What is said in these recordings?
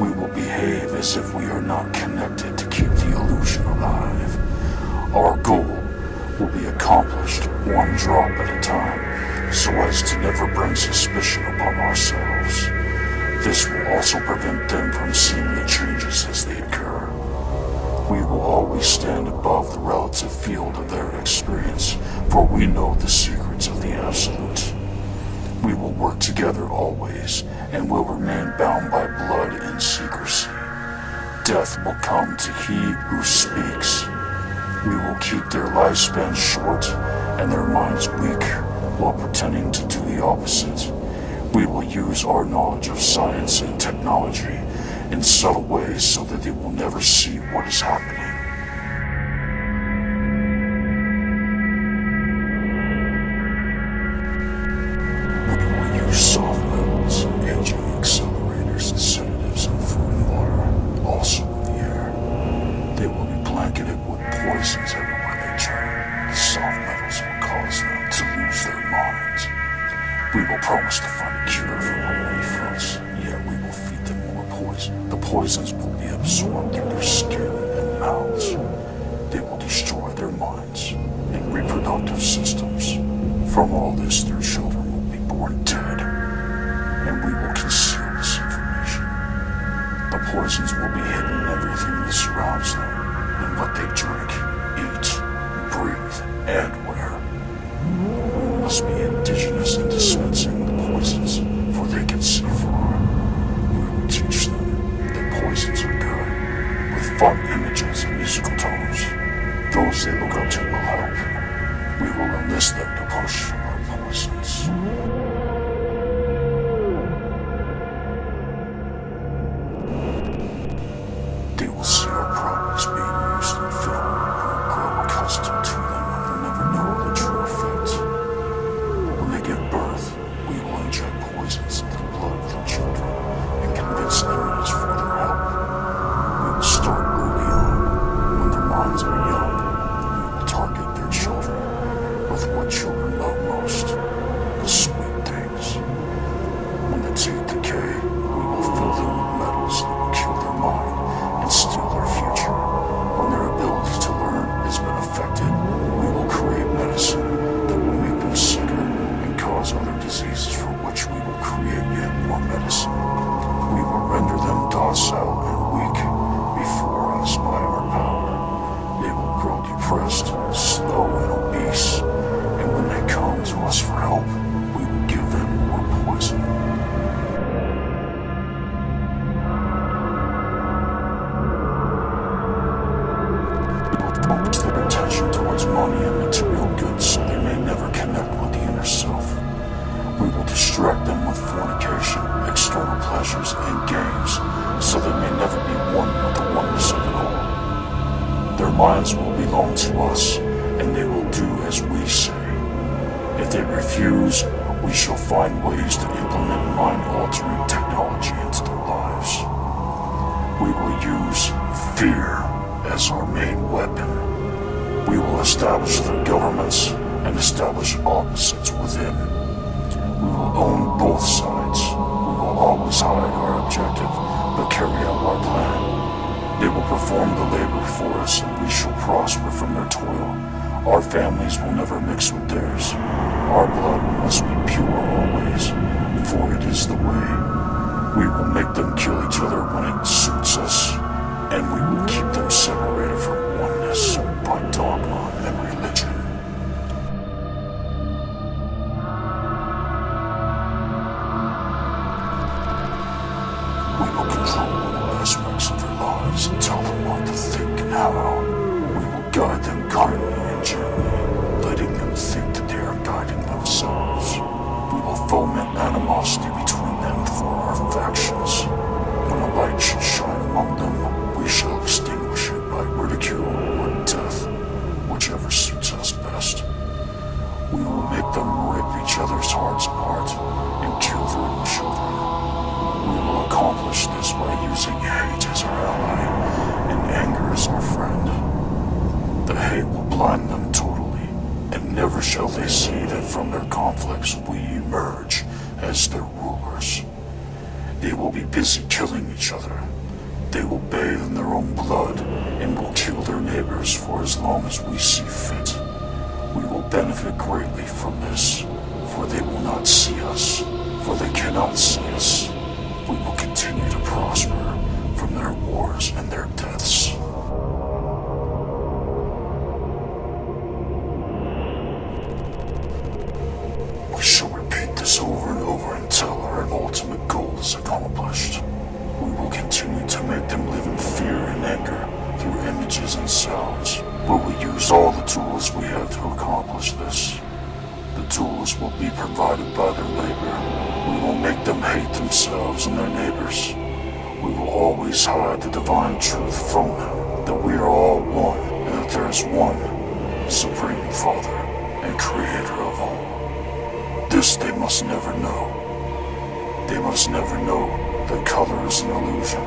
We will behave as if we are not connected to keep the illusion alive. Our goal will be accomplished one drop at a time, so as to never bring suspicion upon ourselves. This will also prevent them from seeing the changes as they occur. We will always stand above the relative field of their experience, for we know the secrets of the Absolute. We will work together always, and will remain bound by blood and secrecy. Death will come to he who speaks. We will keep their lifespan short and their minds weak while pretending to do the opposite. We will use our knowledge of science and technology in subtle ways so that they will never see what is happening. We will use soft metals, aging accelerators, and sedatives in food and water, also in the air. They will be blanketed with poisons everywhere they turn. The soft metals will cause them to lose their minds. We will promise to find a cure for on many fronts, yet we will feed them more poison. The poisons will be absorbed through their skin and mouths. They will destroy their minds and reproductive systems. From all this, their children will be born dead, and we will conceal this information. The poisons will be hidden in everything that surrounds them, in what they drink, eat, breathe, and wear. We must be indigenous in dispensing the poisons, for they can see far. We will teach them that poisons are good, with fun images and musical tones. Those they look up to will help. We will enlist them to push our poisons. They will see our products being used in film and will grow accustomed to them and will never know the true effect. When they give birth, we will inject poisons into the blood of their children and convince them it is for their help. We will start early on, when their minds are young. We will target their children with what children love most, the sweet things. When the teeth decay, we will fill them with metals that will kill their mind and steal their future. When their ability to learn has been affected, we will create medicine that will make them sicker and cause other diseases for which we will create yet more medicine. We will render them docile and weak before us by our power. They will grow depressed, slow, and obese, and when they come to us for help, we will give them more poison. We will focus their attention towards money and material goods so they may never connect with the inner self. We will distract them with fornication, external pleasures, and games so they may never be one with the oneness of it all. Their minds will belong to us, and they will do as we say. If they refuse, we shall find ways to implement mind-altering technology into their lives. We will use fear as our main weapon. We will establish their governments and establish opposites within. We will own both sides. We will always hide our objective, but carry out our plan. They will perform the labor for us, and we shall prosper from their toil. Our families will never mix with theirs. Our blood must be pure always, for it is the way. We will make them kill each other when it suits us, and we will keep them separated from oneness by dogma and religion. We will control all aspects of their lives and tell them what to think and how. We will guide them kindly and gently, letting them think that they are guiding themselves. We will foment animosity between them for our factions. When a light should shine among them, we shall extinguish it by ridicule or death, whichever suits us best. We will make them rip each other's hearts apart and kill their own children. We will accomplish this by using hate as our ally and anger as our friend. The hate will blind them totally, and never shall they see that from their conflicts we emerge as their rulers. They will be busy killing each other. They will bathe in their own blood and will kill their neighbors for as long as we see fit. We will benefit greatly from this, for they will not see us, for they cannot see us. We will continue to prosper from their wars and their deaths. We shall repeat this over and over until our ultimate goal is accomplished. We will continue to make them live in fear and anger through images and sounds. We will use all the tools we have to accomplish this. The tools will be provided by their labor. We will make them hate themselves and their neighbors. We will always hide the divine truth from them, that we are all one, and that there is one Supreme Father and Creator of all. This they must never know. They must never know that color is an illusion.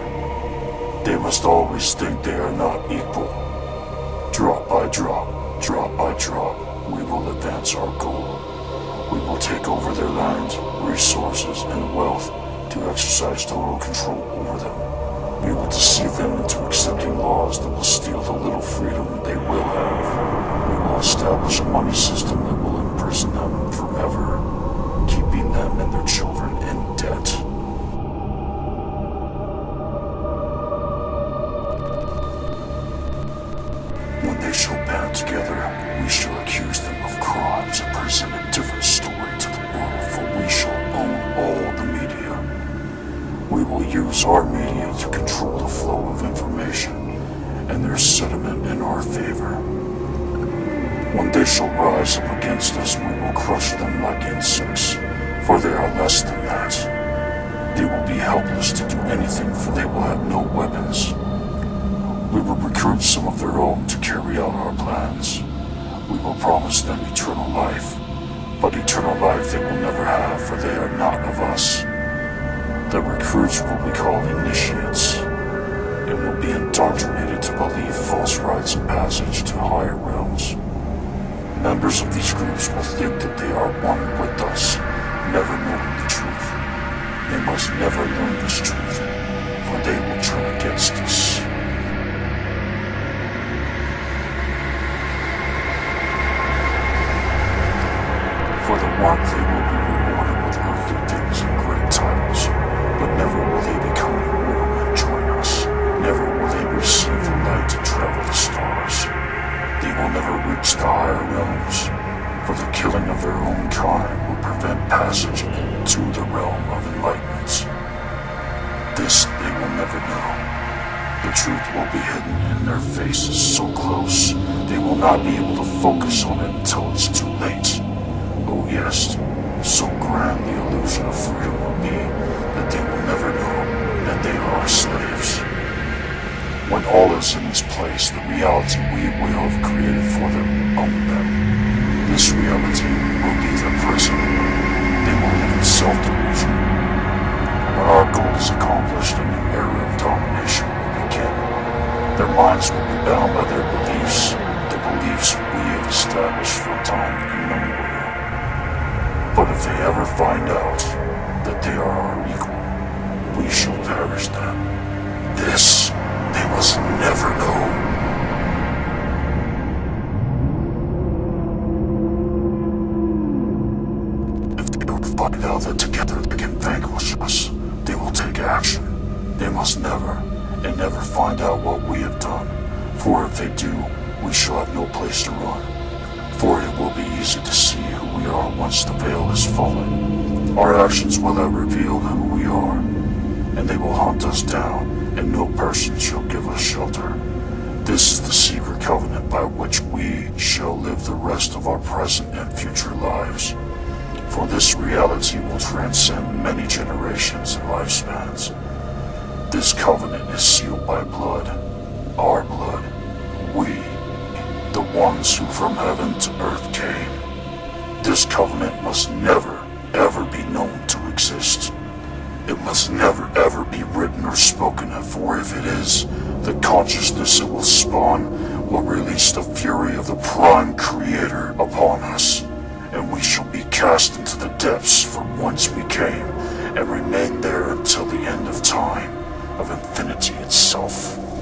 They must always think they are not equal. Drop by drop, drop by drop, we will advance our goal. We will take over their land, resources, and wealth to exercise total control over them. We will deceive them into accepting laws that will steal the little freedom they will have. We will establish a money system that will imprison them forever, keeping them and their children in debt. When they shall band together, we shall accuse them of crimes and present a different story to the world, for we shall own all the media. We will use our media to control the flow of information and their sentiment in our favor. When they shall rise up against us, we will crush them like insects, for they are less than that. They will be helpless to do anything, for they will have no weapons. We will recruit some of their own to carry out our plans. We will promise them eternal life, but eternal life they will never have, for they are not of us. The recruits will be called initiates, and will be indoctrinated to believe false rites of passage to higher realms. Members of these groups will think that they are one with us, never knowing the truth. They must never learn this truth, for they will turn against us. For the one they will be rewarded with earthly things and great titles, but never will they become immortal and join us. Never will they receive the light to travel the stars. They will never reach the higher realms, for the killing of their own kind will prevent passage into the realm of enlightenment. This they will never know. The truth will be hidden in their faces so close, they will not be able to focus on it until it's too late. Oh yes, so grand the illusion of freedom will be that they will never know that they are slaves. When all is in its place, the reality we will have created for them own them. This reality will be their prison. They will live in self-delusion. When our goal is accomplished, a new era of domination will begin. Their minds will be bound by their beliefs, the beliefs we have established for time immemorial. But if they ever find out that they are our equal, we shall perish them. This they must never know. If they ever find out that together they can vanquish us, they will take action. They must never, and never find out what we have done. For if they do, we shall have no place to run. For it will be easy to see who we are once the veil is fallen. Our actions will have revealed who we are, and they will hunt us down, and no person shall give us shelter. This is the secret covenant by which we shall live the rest of our present and future lives. For this reality will transcend many generations and lifespans. This covenant is sealed by blood, our blood, we, the ones who from heaven to earth came. This covenant must never, ever be known to exist. It must never, ever be written or spoken of, for if it is, the consciousness it will spawn will release the fury of the Prime Creator upon us, and we shall be cast into the depths from whence we came, and remain there until the time of infinity itself.